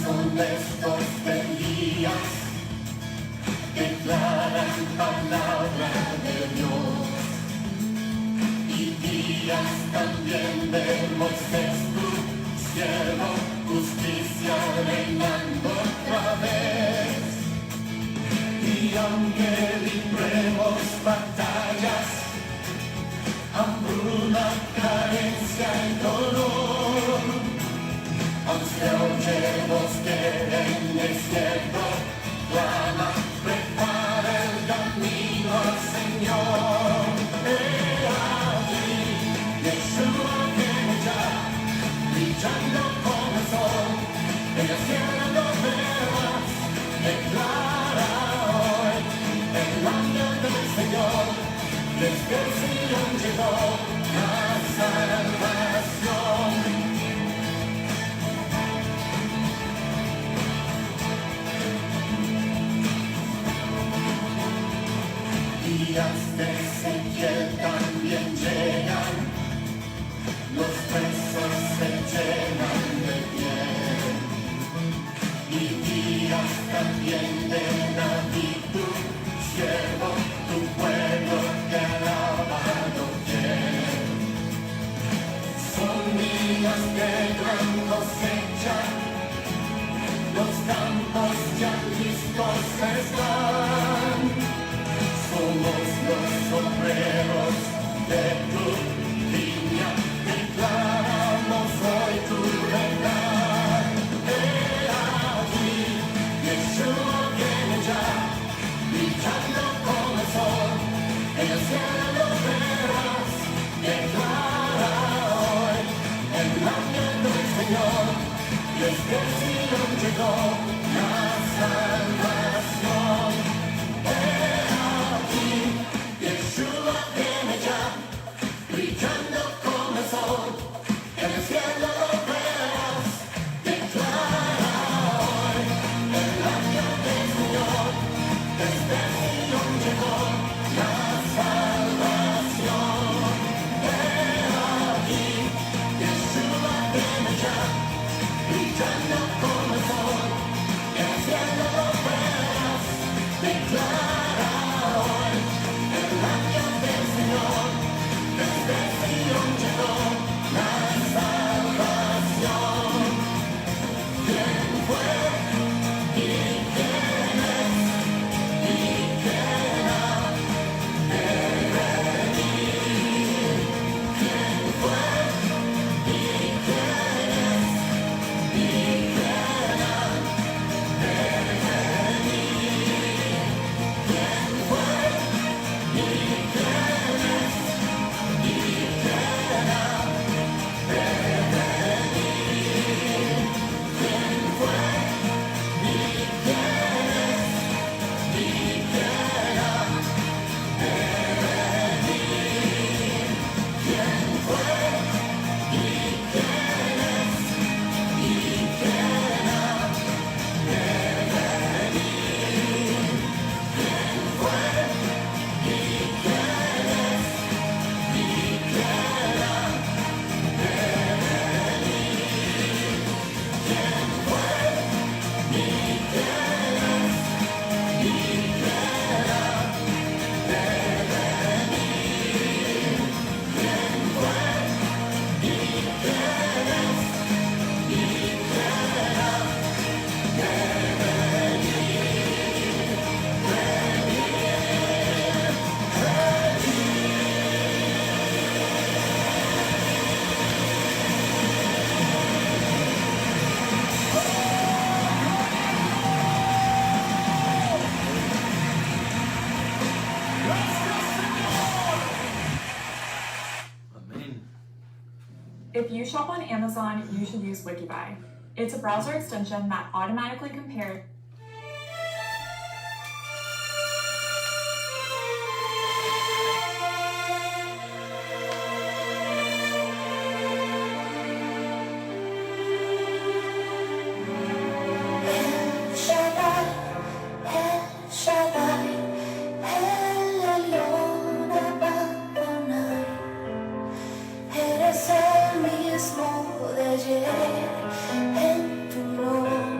honestos de días declaran palabra de Dios, y días también de Moisés, tu siervo, justicia reinando otra vez. Y aunque libremos batallas, hambruna, carencia y dolor, aun se oye voz que en el desierto clama, prepara el camino al Señor. He aquí, Yeshua viene ya, brillando como el sol, en el cielo lo verás, declara hoy el año del Señor, desde el Sion llegó la salvación. Días de Ezequiel también llegan, los presos se llenan de piel, y días también de David, tu siervo, tu pueblo te alaba doquier. Son días de gran cosecha, los campos ya listos están. Somos los obreros de tu viña, declaramos hoy tu verdad. He aquí, Yeshua viene ya, brillando como el sol, en el cielo lo verás, declara hoy el año del Señor, desde el Sion llegó la salvación. Yeshua viene ya, brillando como el sol, en el cielo lo verás, declara hoy el año del Señor, desde el Sion llegó la salvación. He aquí, Yeshua viene ya, brillando como el sol, en el cielo lo verás, declara hoy el año del Señor, desde el Sion llegó la salvación. ¿Quién fue y quién es y quién ha de venir? ¿Quién fue y quién es y quién ha de venir? ¿Quién fue y quién es y quién ha de venir? ¿Quién fue y quién es y quién ha de venir? ¿Quién fue y quién es y quién ha de venir? ¿Quién fue y quién es y quién ha de venir? ¿Quién fue y quién es y quién ha de venir? ¿Quién fue y quién es y quién ha de If you shop on Amazon, you should use Wikibuy. It's a browser extension that automatically compares Eres el mismo de ayer, en tu nombre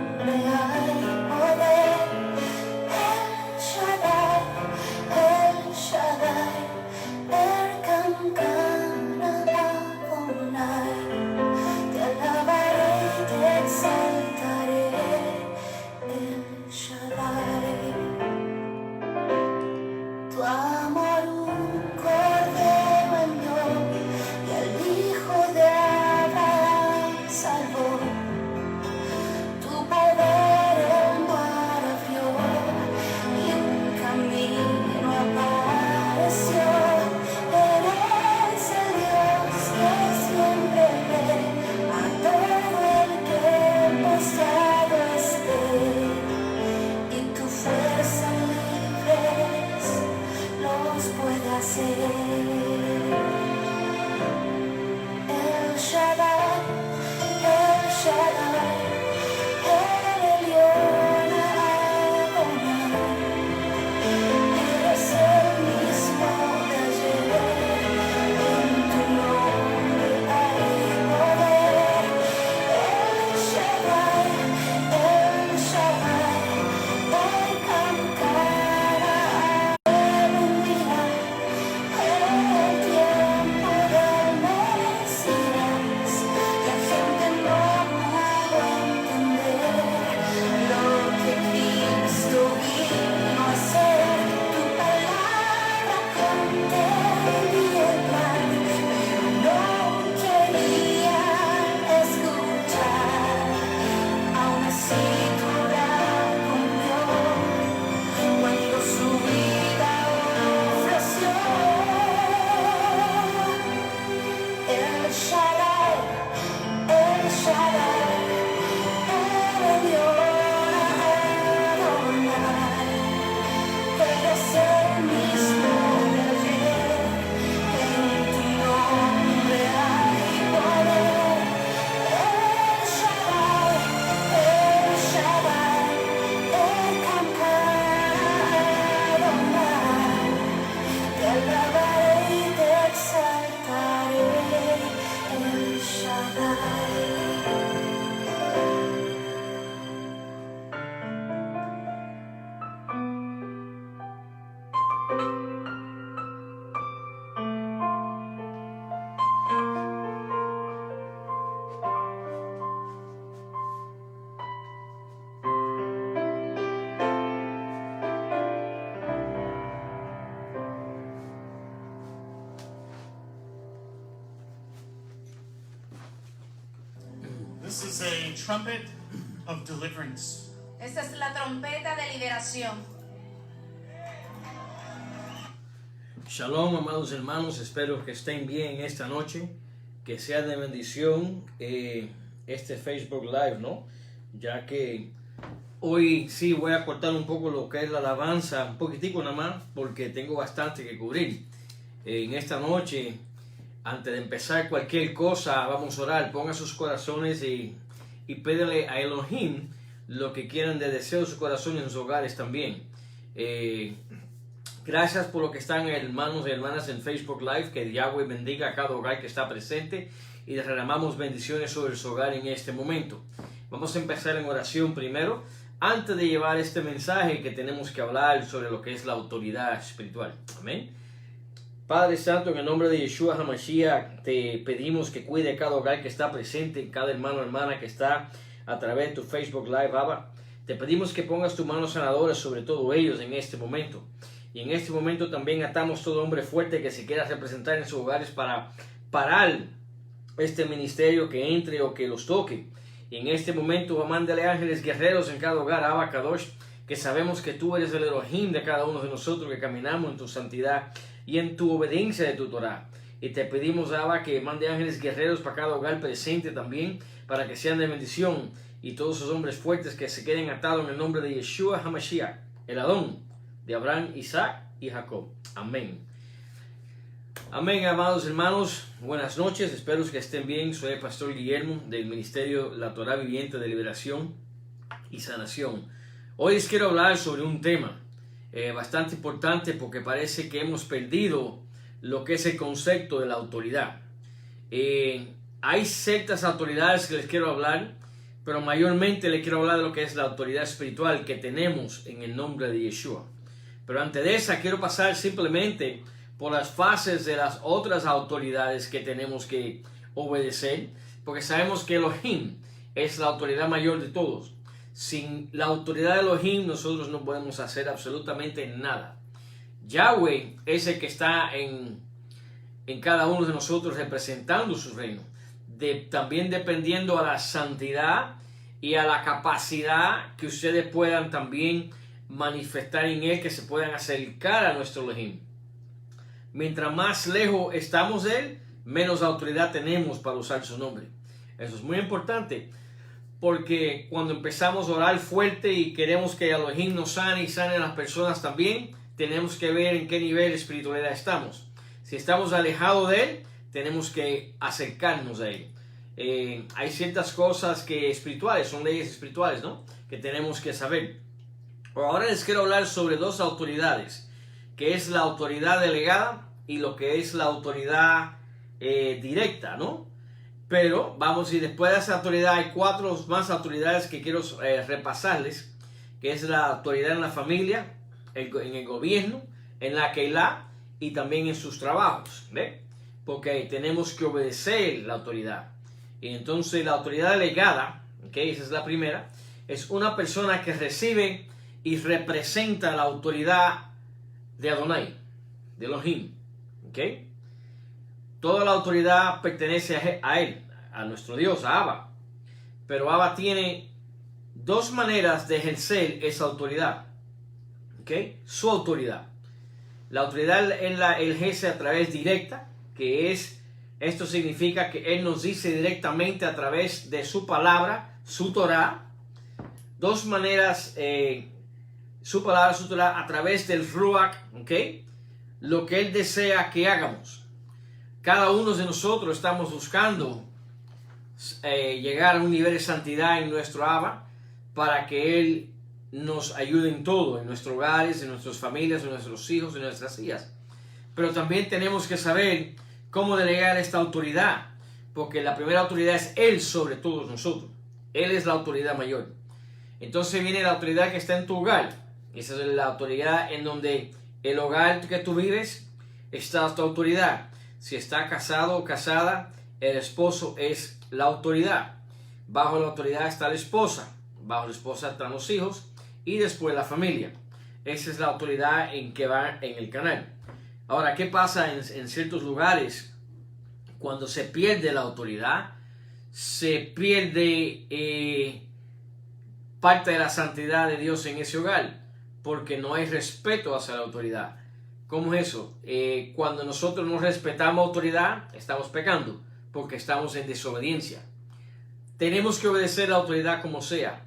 is a trumpet of deliverance. Esta es la trompeta de liberación. Shalom, amados hermanos, espero que estén bien esta noche, que sea de bendición este Facebook Live, ¿no? Ya que hoy sí voy a cortar un poco lo que es la alabanza, un poquitico nada más, porque tengo bastante que cubrir. En esta noche, antes de empezar cualquier cosa, vamos a orar. Ponga sus corazones y pídele a Elohim lo que quieran de deseo de su corazón y en sus hogares también. Gracias por lo que están hermanos y hermanas en Facebook Live. Que Yahweh bendiga a cada hogar que está presente y derramamos bendiciones sobre su hogar en este momento. Vamos a empezar en oración primero, antes de llevar este mensaje que tenemos que hablar sobre lo que es la autoridad espiritual. Amén. Padre Santo, en el nombre de Yeshua HaMashiach, te pedimos que cuide cada hogar que está presente, cada hermano o hermana que está a través de tu Facebook Live, Abba. Te pedimos que pongas tu mano sanadora sobre todo ellos en este momento. Y en este momento también atamos todo hombre fuerte que se quiera representar en sus hogares para parar este ministerio, que entre o que los toque. Y en este momento mándale ángeles guerreros en cada hogar, Abba Kadosh, que sabemos que tú eres el Elohim de cada uno de nosotros, que caminamos en tu santidad y en tu obediencia de tu Torah. Y te pedimos, Abba, que mande ángeles guerreros para cada hogar presente también, para que sean de bendición. Y todos esos hombres fuertes que se queden atados en el nombre de Yeshua HaMashiach, el Adón de Abraham, Isaac y Jacob. Amén. Amén, amados hermanos. Buenas noches, espero que estén bien. Soy el pastor Guillermo del Ministerio La Torah Viviente de Liberación y Sanación. Hoy les quiero hablar sobre un tema bastante importante, porque parece que hemos perdido lo que es el concepto de la autoridad. Hay ciertas autoridades que les quiero hablar, pero mayormente les quiero hablar de lo que es la autoridad espiritual que tenemos en el nombre de Yeshua. Pero antes de esa quiero pasar simplemente por las fases de las otras autoridades que tenemos que obedecer, porque sabemos que Elohim es la autoridad mayor de todos. Sin la autoridad de Elohim nosotros no podemos hacer absolutamente nada. Yahweh es el que está en cada uno de nosotros representando su reino, también dependiendo a la santidad y a la capacidad que ustedes puedan también manifestar en él, que se puedan acercar a nuestro Elohim. Mientras más lejos estamos de él, menos autoridad tenemos para usar su nombre. Eso es muy importante, porque cuando empezamos a orar fuerte y queremos que Elohim nos sane y sane a las personas también, tenemos que ver en qué nivel de espiritualidad estamos. Si estamos alejados de él, tenemos que acercarnos a él. Hay ciertas cosas que espirituales, son leyes espirituales, ¿no?, que tenemos que saber. Ahora les quiero hablar sobre dos autoridades, que es la autoridad delegada y lo que es la autoridad directa, ¿no? Pero vamos, y después de esa autoridad hay cuatro más autoridades que quiero repasarles, que es la autoridad en la familia, en el gobierno, en la Keilah y también en sus trabajos, ¿ve? Porque tenemos que obedecer la autoridad. Y entonces la autoridad delegada, ¿okay?, esa es la primera, es una persona que recibe y representa la autoridad de Adonai, de Elohim, ¿okay? Toda la autoridad pertenece a él, a nuestro Dios, a Abba. Pero Abba tiene dos maneras de ejercer esa autoridad, ¿okay?, su autoridad. La autoridad él la ejerce a través directa, que es, esto significa que él nos dice directamente a través de su palabra, su Torah. Dos maneras, su palabra, su Torah, a través del Ruach, ¿ok?, lo que él desea que hagamos. Cada uno de nosotros estamos buscando llegar a un nivel de santidad en nuestro Abba, para que él nos ayude en todo, en nuestros hogares, en nuestras familias, en nuestros hijos, en nuestras hijas. Pero también tenemos que saber cómo delegar esta autoridad, porque la primera autoridad es él sobre todos nosotros. Él es la autoridad mayor. Entonces viene la autoridad que está en tu hogar. Esa es la autoridad en donde el hogar que tú vives está tu autoridad. Si está casado o casada, el esposo es la autoridad. Bajo la autoridad está la esposa. Bajo la esposa están los hijos y después la familia. Esa es la autoridad en que va en el canal. Ahora, ¿qué pasa en ciertos lugares cuando se pierde la autoridad? se pierde parte de la santidad de Dios en ese hogar, porque no hay respeto hacia la autoridad. ¿Cómo es eso? Cuando nosotros no respetamos autoridad, estamos pecando, porque estamos en desobediencia. Tenemos que obedecer la autoridad como sea.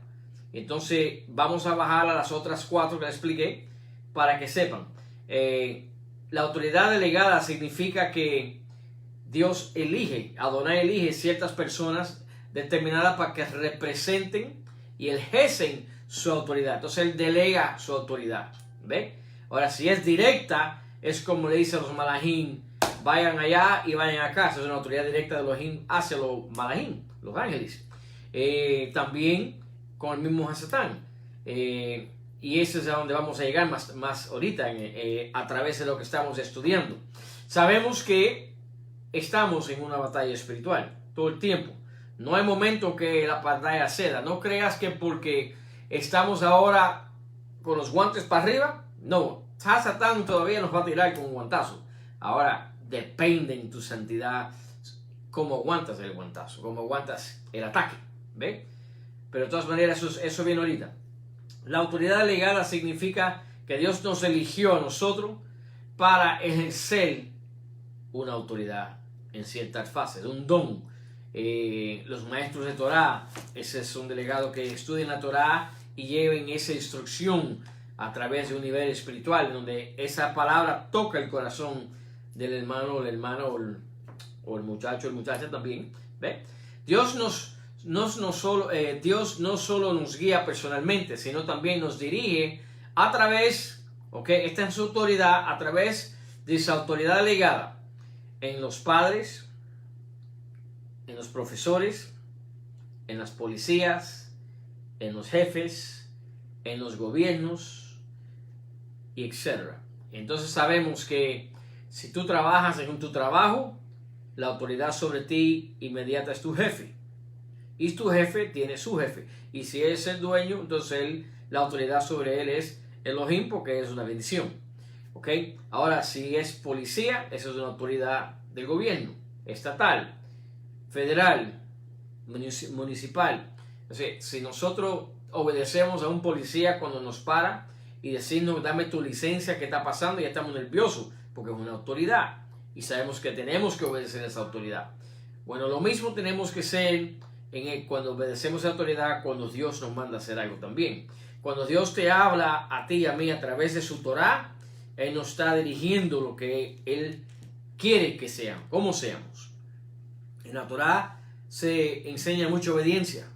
Entonces vamos a bajar a las otras 4 que les expliqué para que sepan. La autoridad delegada significa que Dios elige, Adonai elige ciertas personas determinadas para que representen y ejercen su autoridad. Entonces Él delega su autoridad. ¿Ve? Ahora, si es directa, es como le dice a los malajim, vayan allá y vayan acá. Esa es una autoridad directa de Elohim hacia los malajim, los ángeles. También con el mismo Hasatán. Y eso es a donde vamos a llegar más ahorita, a través de lo que estamos estudiando. Sabemos que estamos en una batalla espiritual todo el tiempo. No hay momento que la batalla ceda. No creas que porque estamos ahora con los guantes para arriba, no. Hasatán todavía nos va a tirar con un guantazo. Ahora depende en tu santidad cómo aguantas el guantazo, cómo aguantas el ataque. ¿Ve? Pero de todas maneras eso viene ahorita. La autoridad delegada significa que Dios nos eligió a nosotros para ejercer una autoridad en ciertas fases, un don. Los maestros de Torah, ese es un delegado que estudien la Torah y lleven esa instrucción a través de un nivel espiritual, donde esa palabra toca el corazón del hermano o la hermana o el muchacho o muchacha también. ¿Ve? Dios no solo nos guía personalmente, sino también nos dirige a través, esta es su autoridad, a través de esa autoridad delegada en los padres, en los profesores, en las policías, en los jefes, en los gobiernos, y etc. Entonces sabemos que si tú trabajas en tu trabajo, la autoridad sobre ti inmediata es tu jefe. Y tu jefe tiene su jefe. Y si es el dueño, entonces la autoridad sobre él es Elohim, porque es una bendición. Ahora, si es policía, esa es una autoridad del gobierno, estatal, federal, municipal. Entonces, si nosotros obedecemos a un policía cuando nos para y decirnos, dame tu licencia, ¿qué está pasando? Ya estamos nerviosos, porque es una autoridad. Y sabemos que tenemos que obedecer a esa autoridad. Bueno, lo mismo tenemos que ser cuando obedecemos a la autoridad, cuando Dios nos manda a hacer algo también. Cuando Dios te habla a ti y a mí a través de su Torah, Él nos está dirigiendo lo que Él quiere que seamos, cómo seamos. En la Torah se enseña mucha obediencia,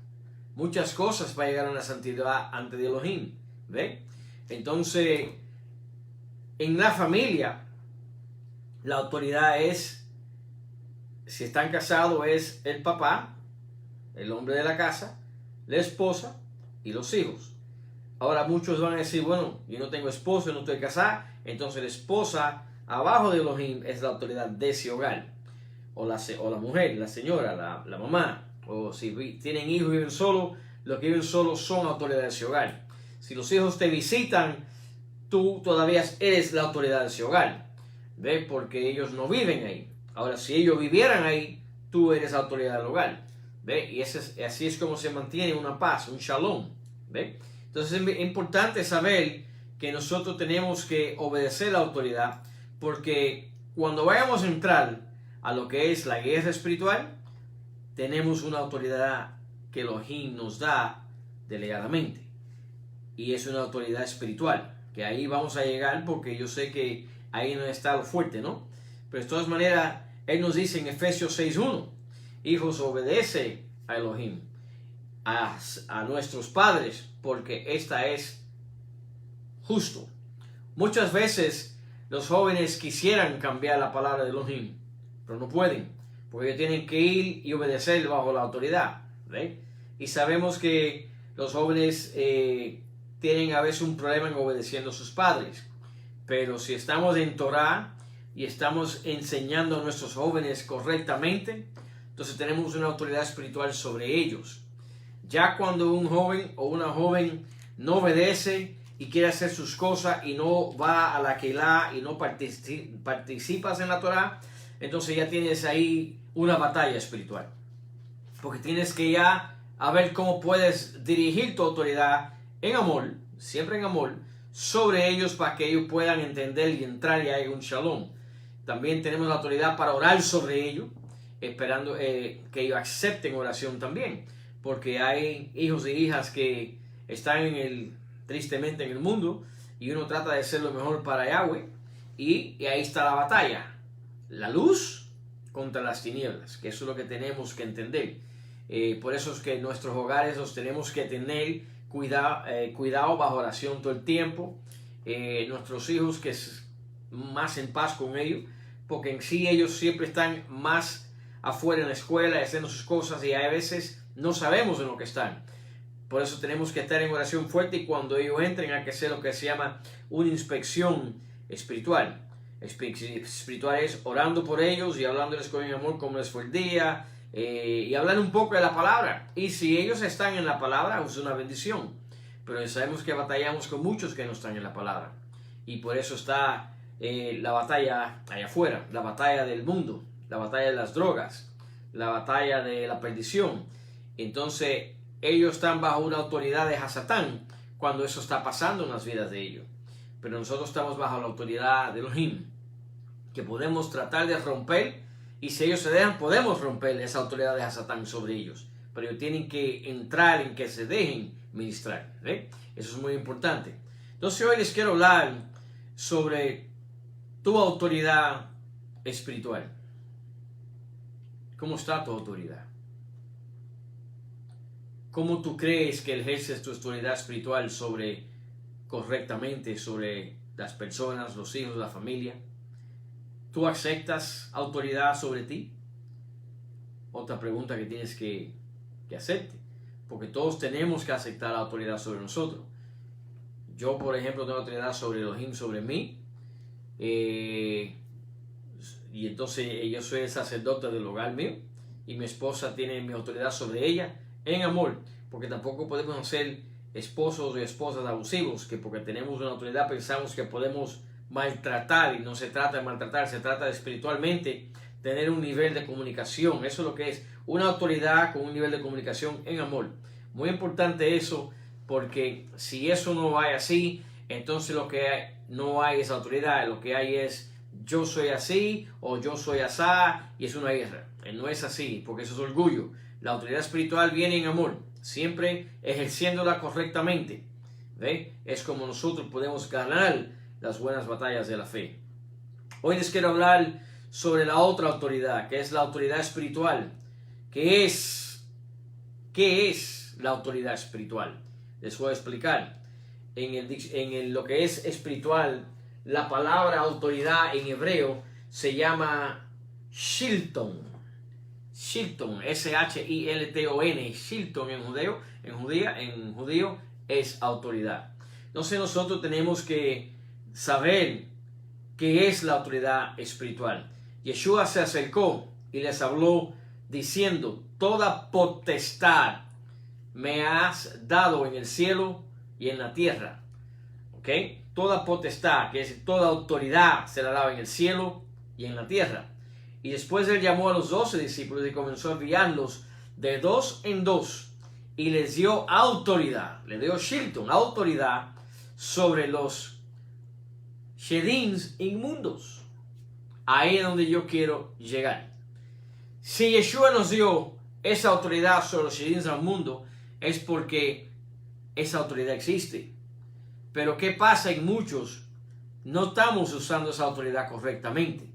muchas cosas para llegar a la santidad ante Elohim. ¿Ve? Entonces, en la familia, la autoridad es, si están casados, es el papá, el hombre de la casa, la esposa y los hijos. Ahora muchos van a decir, bueno, yo no tengo esposo, no estoy casada, entonces la esposa abajo de Elohim es la autoridad de ese hogar, o la mujer, la señora, la mamá, o si tienen hijos y viven solos, los que viven solos son autoridad de ese hogar. Si los hijos te visitan, tú todavía eres la autoridad de ese hogar, ¿ve? Porque ellos no viven ahí. Ahora, si ellos vivieran ahí, tú eres la autoridad del hogar. ¿Ve? Y así es como se mantiene una paz, un shalom. ¿Ve? Entonces es importante saber que nosotros tenemos que obedecer la autoridad, porque cuando vayamos a entrar a lo que es la guerra espiritual, tenemos una autoridad que Elohim nos da delegadamente. Y es una autoridad espiritual, que ahí vamos a llegar, porque yo sé que ahí no está lo fuerte, ¿no? Pero de todas maneras, Él nos dice en Efesios 6:1, hijos, obedece a Elohim, a nuestros padres, porque esta es justo. Muchas veces los jóvenes quisieran cambiar la palabra de Elohim, pero no pueden, porque ellos tienen que ir y obedecer bajo la autoridad. ¿Ve? Y sabemos que los jóvenes tienen a veces un problema en obedeciendo a sus padres, pero si estamos en Torah y estamos enseñando a nuestros jóvenes correctamente, entonces tenemos una autoridad espiritual sobre ellos. Ya cuando un joven o una joven no obedece y quiere hacer sus cosas y no va a la Keilah y no participas en la Torah, entonces ya tienes ahí una batalla espiritual. porque tienes que ya a ver cómo puedes dirigir tu autoridad en amor, siempre en amor, sobre ellos para que ellos puedan entender y entrar y haya un shalom. También tenemos la autoridad para orar sobre ellos, esperando que ellos acepten oración también, porque hay hijos e hijas que están tristemente en el mundo y uno trata de hacer lo mejor para Yahweh y ahí está la batalla, la luz contra las tinieblas, que eso es lo que tenemos que entender. Por eso es que en nuestros hogares los tenemos que tener cuidado bajo oración todo el tiempo. Nuestros hijos, que es más en paz con ellos, porque en sí ellos siempre están más afuera en la escuela haciendo sus cosas y a veces no sabemos en lo que están. Por eso tenemos que estar en oración fuerte y cuando ellos entren hay que hacer lo que se llama una inspección espiritual. Espiritual es orando por ellos y hablándoles con amor cómo les fue el día, y hablar un poco de la palabra. Y si ellos están en la palabra, es una bendición. Pero sabemos que batallamos con muchos que no están en la palabra. Y por eso está la batalla allá afuera, la batalla del mundo, la batalla de las drogas, la batalla de la perdición. Entonces ellos están bajo una autoridad de Hasatán cuando eso está pasando en las vidas de ellos. Pero nosotros estamos bajo la autoridad de Elohim, que podemos tratar de romper. Y si ellos se dejan, podemos romper esa autoridad de Hasatán sobre ellos. Pero ellos tienen que entrar en que se dejen ministrar. Eso es muy importante. Entonces hoy les quiero hablar sobre tu autoridad espiritual. ¿Cómo está tu autoridad? ¿Cómo tú crees que ejerces tu autoridad espiritual correctamente sobre las personas, los hijos, la familia? ¿Tú aceptas autoridad sobre ti? Otra pregunta que tienes que hacerte, porque todos tenemos que aceptar la autoridad sobre nosotros. Yo, por ejemplo, tengo autoridad sobre Elohim, sobre mí, y entonces yo soy el sacerdote del hogar mío, y mi esposa tiene mi autoridad sobre ella en amor, porque tampoco podemos ser esposos y esposas abusivos, que porque tenemos una autoridad pensamos que podemos maltratar, y no se trata de maltratar, se trata de espiritualmente tener un nivel de comunicación. Eso es lo que es una autoridad con un nivel de comunicación en amor. Muy importante eso, porque si eso no va así, entonces lo que no hay es autoridad, lo que hay es yo soy así o yo soy asá, y es una guerra. No es así, porque eso es orgullo. La autoridad espiritual viene en amor, siempre ejerciéndola correctamente. ¿Ve? Es como nosotros podemos ganar las buenas batallas de la fe. Hoy les quiero hablar sobre la otra autoridad, que es la autoridad espiritual. ¿Qué es la autoridad espiritual? Les voy a explicar. Lo que es espiritual, la palabra autoridad en hebreo se llama shilton. Shilton, S-H-I-L-T-O-N. Shilton en judío es autoridad. Entonces nosotros tenemos que saber qué es la autoridad espiritual. Yeshua se acercó y les habló diciendo: toda potestad me has dado en el cielo y en la tierra. ¿Ok? Toda potestad, que es toda autoridad, se la daba en el cielo y en la tierra. Y después él llamó a los 12 discípulos y comenzó a enviarlos de 2 en 2 y les dio autoridad, le dio shilton, autoridad sobre los shedins inmundos. Ahí es donde yo quiero llegar. Si Yeshua nos dio esa autoridad sobre los shedins inmundos, es porque esa autoridad existe. Pero ¿qué pasa en muchos? No estamos usando esa autoridad correctamente.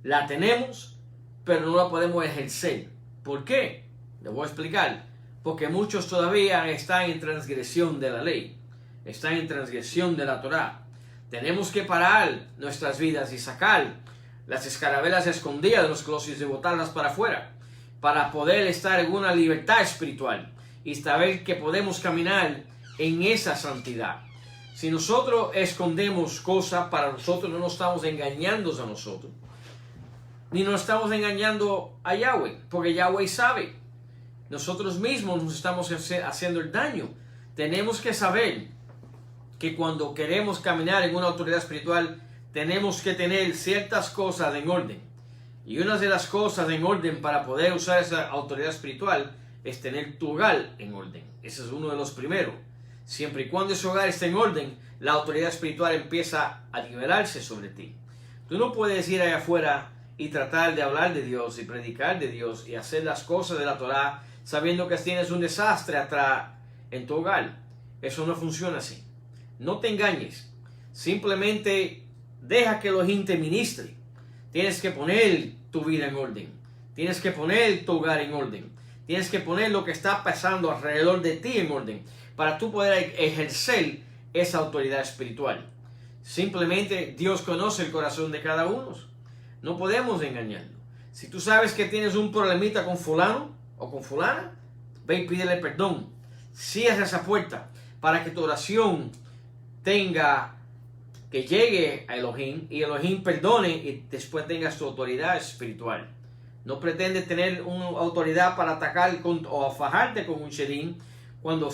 La tenemos, pero no la podemos ejercer. ¿Por qué? Les voy a explicar. Porque muchos todavía están en transgresión de la ley. Están en transgresión de la Torá. Tenemos que parar nuestras vidas y sacar las escarabelas escondidas de los closets y botarlas para afuera, para poder estar en una libertad espiritual y saber que podemos caminar en esa santidad. Si nosotros escondemos cosas, para nosotros no nos estamos engañando a nosotros, ni nos estamos engañando a Yahweh, porque Yahweh sabe. Nosotros mismos nos estamos haciendo el daño. Tenemos que saber que cuando queremos caminar en una autoridad espiritual, tenemos que tener ciertas cosas en orden. Y una de las cosas en orden para poder usar esa autoridad espiritual es tener tu hogar en orden. Ese es uno de los primeros. Siempre y cuando ese hogar esté en orden, la autoridad espiritual empieza a liberarse sobre ti. Tú no puedes ir allá afuera y tratar de hablar de Dios y predicar de Dios y hacer las cosas de la Torá sabiendo que tienes un desastre atrás en tu hogar. Eso no funciona así. No te engañes. Simplemente deja que Elohim te ministre. Tienes que poner tu vida en orden. Tienes que poner tu hogar en orden. Tienes que poner lo que está pasando alrededor de ti en orden para tú poder ejercer esa autoridad espiritual. Simplemente Dios conoce el corazón de cada uno. No podemos engañarlo. Si tú sabes que tienes un problemita con fulano o con fulana, ve y pídele perdón. Cierra esa puerta para que tu oración que llegue a Elohim y Elohim perdone y después tengas tu autoridad espiritual. No pretendes tener una autoridad para atacar o fajarte con un shedim cuando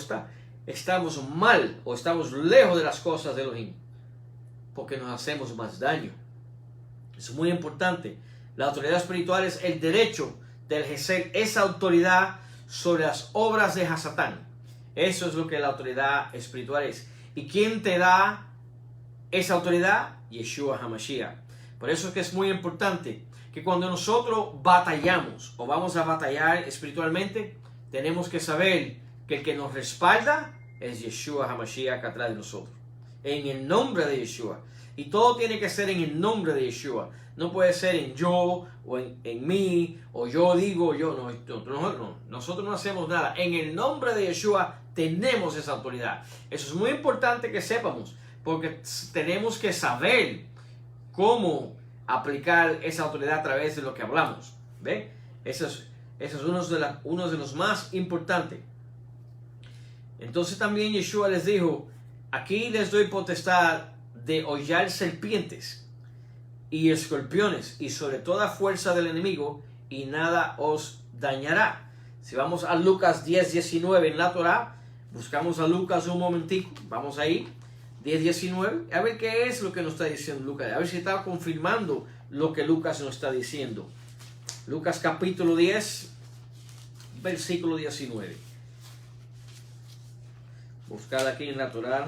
estamos mal o estamos lejos de las cosas de Elohim, porque nos hacemos más daño. Es muy importante. La autoridad espiritual es el derecho de ejercer esa autoridad sobre las obras de Hasatán. Eso es lo que la autoridad espiritual es. ¿Y quién te da esa autoridad? Yeshua HaMashiach. Por eso es que es muy importante que cuando nosotros batallamos o vamos a batallar espiritualmente, tenemos que saber que el que nos respalda es Yeshua HaMashiach atrás de nosotros. En el nombre de Yeshua. Y todo tiene que ser en el nombre de Yeshua. No puede ser en yo o en mí o yo digo yo. Nosotros no hacemos nada. En el nombre de Yeshua tenemos esa autoridad. Eso es muy importante que sepamos, porque tenemos que saber cómo aplicar esa autoridad a través de lo que hablamos. ¿Ve? Eso es uno de los más importantes. Entonces también Yeshua les dijo: aquí les doy potestad de hollar serpientes y escorpiones y sobre toda fuerza del enemigo, y nada os dañará. Si vamos a Lucas 10:19 en la Torá, buscamos a Lucas un momentico, vamos ahí, 10:19, a ver qué es lo que nos está diciendo Lucas, a ver si está confirmando lo que Lucas nos está diciendo. Lucas capítulo 10, versículo 19. Buscad aquí en la Torá,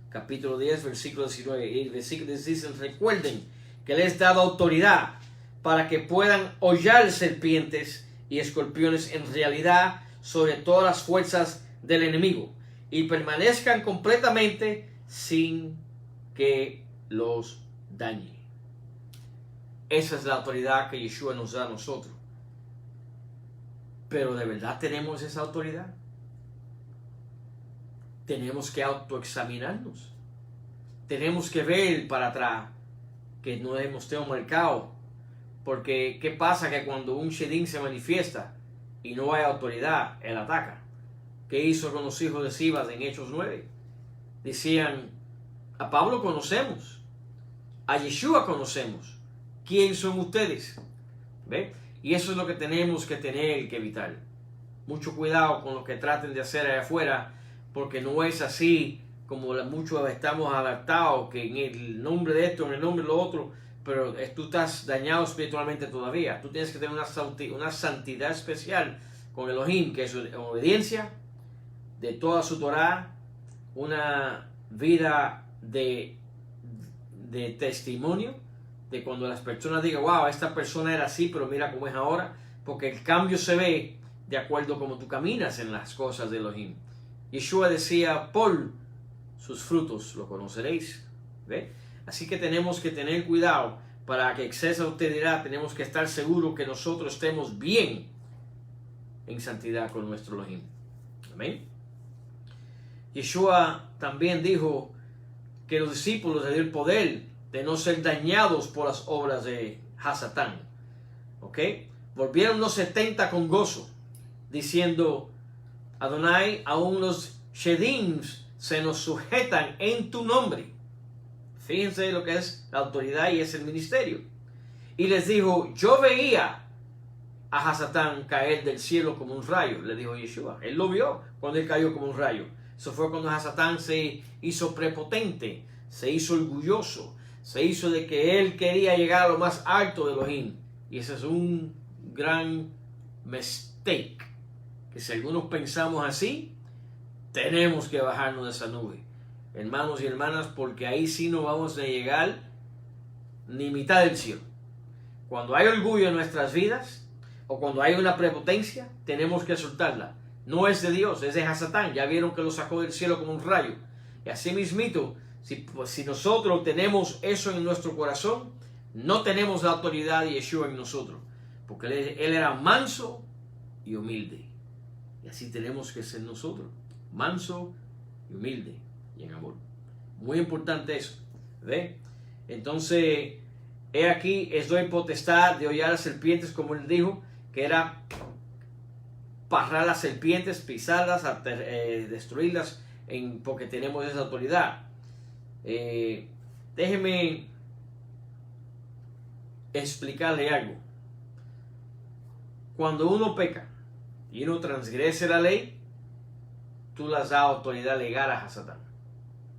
capítulo 10, versículo 19. Y el versículo dice: recuerden que les he dado autoridad para que puedan hollar serpientes y escorpiones en realidad sobre todas las fuerzas del enemigo, y permanezcan completamente sin que los dañe. Esa es la autoridad que Yeshua nos da a nosotros. Pero ¿de verdad tenemos esa autoridad? Tenemos que autoexaminarnos. Tenemos que ver para atrás que no hemos tenido marcado. Porque ¿qué pasa? Que cuando un shedim se manifiesta y no hay autoridad, él ataca. ¿Qué hizo con los hijos de Sibas en Hechos 9? Decían: a Pablo conocemos, a Yeshua conocemos, ¿quién son ustedes? ¿Ve? Y eso es lo que tenemos que tener que evitar. Mucho cuidado con lo que traten de hacer allá afuera, porque no es así como muchos estamos adaptados, que en el nombre de esto, en el nombre de lo otro, pero tú estás dañado espiritualmente todavía. Tú tienes que tener una santidad especial con Elohim, que es obediencia de toda su Torah, una vida de testimonio, de cuando las personas digan: wow, esta persona era así, pero mira cómo es ahora, porque el cambio se ve de acuerdo a cómo tú caminas en las cosas de Elohim. Yeshua decía: por sus frutos lo conoceréis. ¿Ve? Así que tenemos que tener cuidado para que exceso de autoridad. Tenemos que estar seguros que nosotros estemos bien en santidad con nuestro Elohim. Amén. Yeshua también dijo que los discípulos le dio el poder de no ser dañados por las obras de Hasatán. ¿Ok? Volvieron los 70 con gozo, diciendo: Adonai, aún los shedims se nos sujetan en tu nombre. Fíjense lo que es la autoridad y es el ministerio. Y les dijo: yo veía a Hasatán caer del cielo como un rayo. Le dijo Yeshua. Él lo vio cuando él cayó como un rayo. Eso fue cuando Hasatán se hizo prepotente, se hizo orgulloso, Se hizo de que él quería llegar a lo más alto de Elohim. Y ese es un gran mistake. Que si algunos pensamos así, tenemos que bajarnos de esa nube. Hermanos y hermanas, porque ahí sí no vamos a llegar ni mitad del cielo. Cuando hay orgullo en nuestras vidas, o cuando hay una prepotencia, tenemos que soltarla. No es de Dios, es de Hasatán. Ya vieron que lo sacó del cielo como un rayo. Y así mismito, si nosotros tenemos eso en nuestro corazón, no tenemos la autoridad de Yeshua en nosotros. Porque él era manso y humilde. Y así tenemos que ser nosotros. Manso y humilde y en amor. Muy importante eso. ¿Ve? Entonces, he aquí, les doy potestad de hollar las serpientes, como él dijo, que era parrar las serpientes, pisarlas, destruirlas, porque tenemos esa autoridad. Déjeme explicarle algo. Cuando uno peca y uno transgrese la ley, tú le das autoridad legal a Hasatán,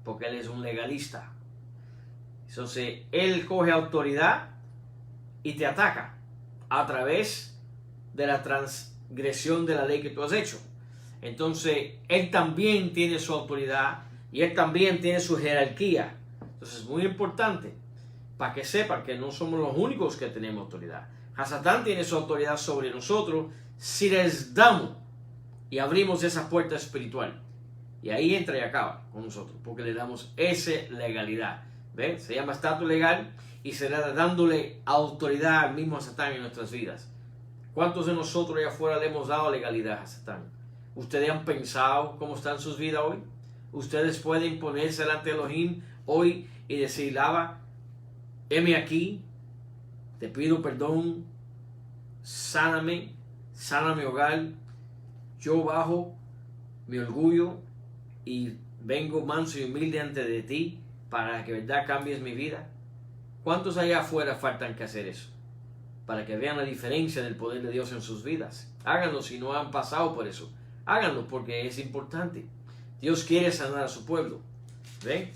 porque él es un legalista. Entonces, él coge autoridad y te ataca a través de la transgresión de la ley que tú has hecho. Entonces, él también tiene su autoridad y él también tiene su jerarquía. Entonces, es muy importante para que sepan que no somos los únicos que tenemos autoridad. Hasatán tiene su autoridad sobre nosotros si les damos y abrimos esa puerta espiritual. Y ahí entra y acaba con nosotros, porque le damos esa legalidad. ¿Ven? Se llama estatus legal y será dándole autoridad al mismo Hasatán en nuestras vidas. ¿Cuántos de nosotros allá afuera le hemos dado legalidad a Hasatán? ¿Ustedes han pensado cómo están sus vidas hoy? Ustedes pueden ponerse delante de Elohim hoy y decir, Lava, heme aquí, te pido perdón, sáname, sana mi hogar, yo bajo mi orgullo y vengo manso y humilde ante de ti para que verdad cambies mi vida. ¿Cuántos allá afuera faltan que hacer eso? Para que vean la diferencia del poder de Dios en sus vidas. Háganlo si no han pasado por eso. Háganlo porque es importante. Dios quiere sanar a su pueblo. ¿Ven?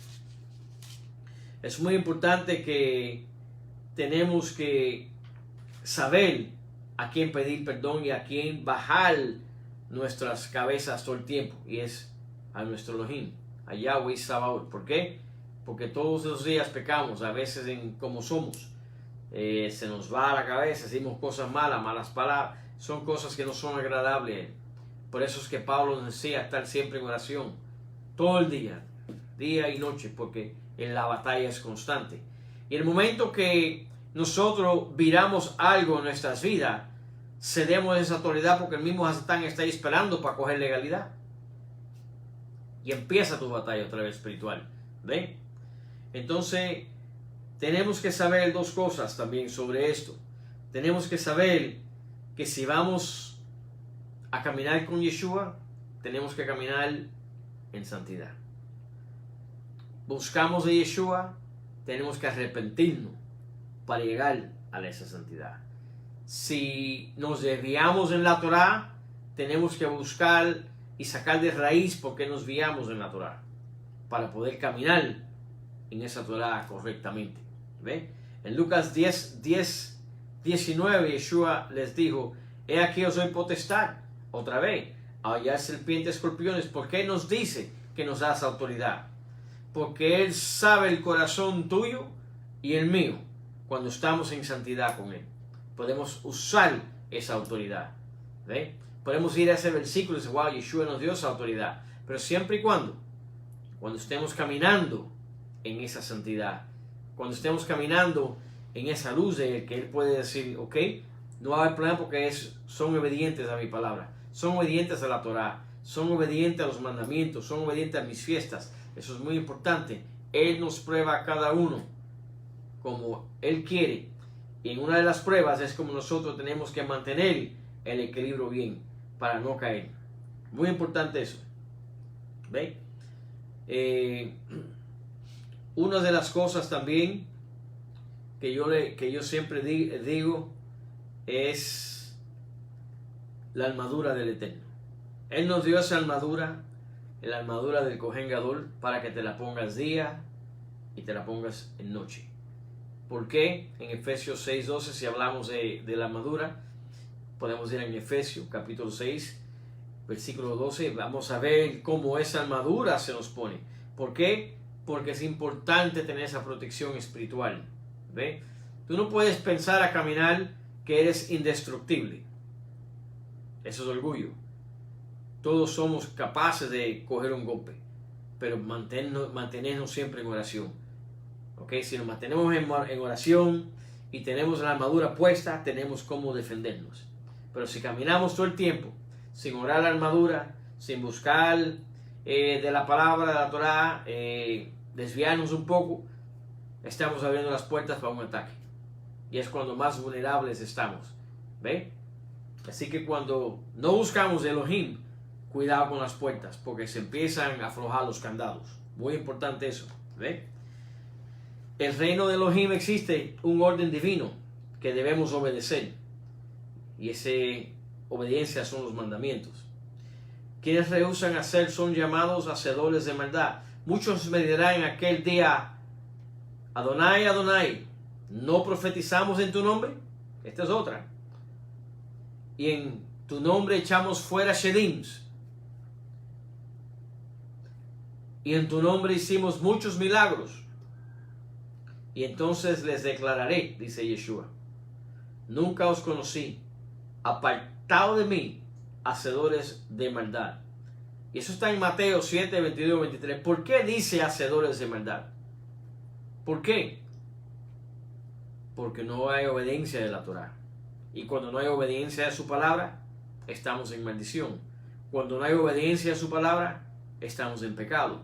Es muy importante que tenemos que saber a quién pedir perdón y a quién bajar nuestras cabezas todo el tiempo. Y es a nuestro Elohim, a Yahweh Sabaoth. ¿Por qué? Porque todos los días pecamos, a veces en como somos. Se nos va a la cabeza, decimos cosas malas, malas palabras. Son cosas que no son agradables. Por eso es que Pablo nos decía estar siempre en oración. Todo el día, día y noche, porque en la batalla es constante. Y el momento que nosotros viramos algo en nuestras vidas, cedemos esa autoridad porque el mismo Hasatán está ahí esperando para coger legalidad. Y empieza tu batalla otra vez espiritual. ¿Ven? Entonces, tenemos que saber dos cosas también sobre esto. Tenemos que saber que si vamos a caminar con Yeshua, tenemos que caminar en santidad. Buscamos a Yeshua, tenemos que arrepentirnos para llegar a esa santidad. Si nos desviamos en la Torah, tenemos que buscar y sacar de raíz por qué nos desviamos en la Torah, para poder caminar en esa Torah correctamente. ¿Ve? En Lucas 19, Yeshua les dijo, he aquí os doy potestad, otra vez, a hollar serpientes, escorpiones. ¿Por qué nos dice que nos da esa autoridad? Porque Él sabe el corazón tuyo y el mío cuando estamos en santidad con Él. Podemos usar esa autoridad. ¿Ve? Podemos ir a ese versículo y decir, wow, Yeshua nos dio esa autoridad. Pero siempre y cuando estemos caminando en esa santidad, cuando estemos caminando en esa luz de que Él puede decir, ok, no va a haber problema porque son obedientes a mi palabra, son obedientes a la Torah, son obedientes a los mandamientos, son obedientes a mis fiestas. Eso es muy importante. Él nos prueba a cada uno como Él quiere. Y en una de las pruebas es como nosotros tenemos que mantener el equilibrio bien para no caer. Muy importante eso. ¿Ve? Una de las cosas también que yo siempre digo es la armadura del Eterno. Él nos dio esa armadura, la armadura del Cohen Gadol, para que te la pongas día y te la pongas en noche. ¿Por qué? En Efesios 6:12, si hablamos de la armadura, podemos ir en Efesios capítulo 6, versículo 12, vamos a ver cómo esa armadura se nos pone. ¿Por qué? Porque es importante tener esa protección espiritual. ¿Ve? Tú no puedes pensar a caminar que eres indestructible. Eso es orgullo. Todos somos capaces de coger un golpe, pero mantenernos siempre en oración. ¿Okay? Si nos mantenemos en oración y tenemos la armadura puesta, tenemos cómo defendernos. Pero si caminamos todo el tiempo sin orar la armadura, sin buscar de la palabra de la Torah, desviarnos un poco, estamos abriendo las puertas para un ataque. Y es cuando más vulnerables estamos. ¿Ve? Así que cuando no buscamos Elohim, cuidado con las puertas, porque se empiezan a aflojar los candados. Muy importante eso. ¿Ve? El reino de Elohim existe un orden divino que debemos obedecer. Y esa obediencia son los mandamientos. Quienes rehúsan hacer son llamados hacedores de maldad. Muchos me dirán en aquel día: Adonai, Adonai, ¿no profetizamos en tu nombre? Esta es otra. Y en tu nombre echamos fuera shedims. Y en tu nombre hicimos muchos milagros. Y entonces les declararé, dice Yeshua: nunca os conocí, apartado de mí, hacedores de maldad. Y eso está en Mateo 7, 22, 23. ¿Por qué dice hacedores de maldad? ¿Por qué? Porque no hay obediencia de la Torah. Y cuando no hay obediencia a su palabra, estamos en maldición. Cuando no hay obediencia a su palabra, estamos en pecado.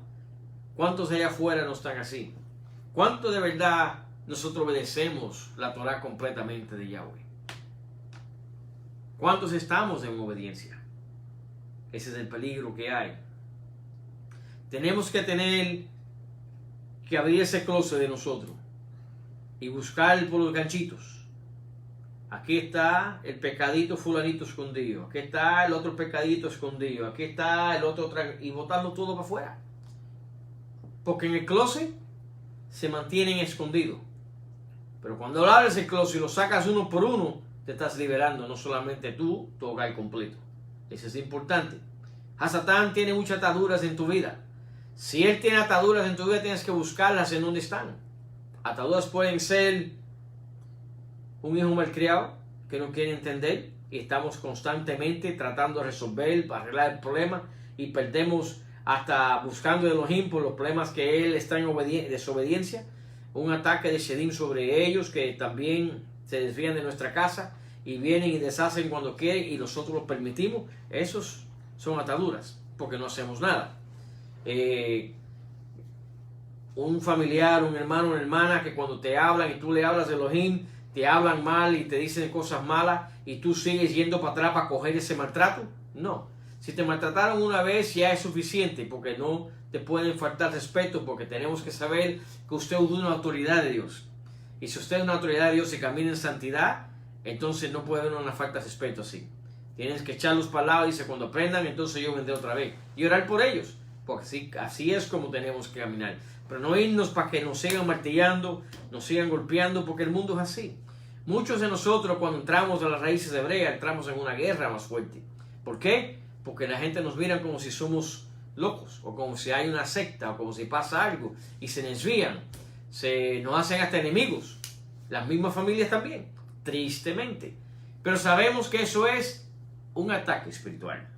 ¿Cuántos allá afuera no están así? ¿Cuánto de verdad nosotros obedecemos la Torah completamente de Yahweh? ¿Cuántos estamos en obediencia? Ese es el peligro que hay. Tenemos que abrir ese closet de nosotros y buscar por los ganchitos. Aquí está el pecadito fulanito escondido. Aquí está el otro pecadito escondido. Aquí está el otro y botarlo todo para afuera. Porque en el closet se mantienen escondidos. Pero cuando abres el closet y lo sacas uno por uno, te estás liberando, no solamente tú, tu hogar completo. Eso es importante. Hasatán tiene muchas ataduras en tu vida. Si él tiene ataduras en tu vida, tienes que buscarlas en donde están. Ataduras pueden ser un hijo malcriado que no quiere entender y estamos constantemente tratando de resolver, arreglar el problema y perdemos hasta buscando Elohim por los problemas que él está en desobediencia. Un ataque de Shedim sobre ellos que también se desvían de nuestra casa y vienen y deshacen cuando quieren y nosotros los permitimos. Esos son ataduras porque no hacemos nada. Un familiar, un hermano, una hermana que cuando te hablan y tú le hablas de Elohim, te hablan mal y te dicen cosas malas y tú sigues yendo para atrás para coger ese maltrato. No. Si te maltrataron una vez ya es suficiente, porque no te pueden faltar respeto, porque tenemos que saber que usted es una autoridad de Dios. Y si usted es una autoridad de Dios y camina en santidad, entonces no puede haber una falta de respeto así. Tienes que echarlos para el lado, dice, cuando aprendan, entonces yo vendré otra vez. Y orar por ellos, porque así es como tenemos que caminar. Pero no irnos para que nos sigan martillando, nos sigan golpeando, porque el mundo es así. Muchos de nosotros cuando entramos a las raíces hebreas, entramos en una guerra más fuerte. ¿Por qué? Porque la gente nos mira como si somos locos, o como si hay una secta, o como si pasa algo, y se desvían, nos hacen hasta enemigos, las mismas familias también, tristemente. Pero sabemos que eso es un ataque espiritual.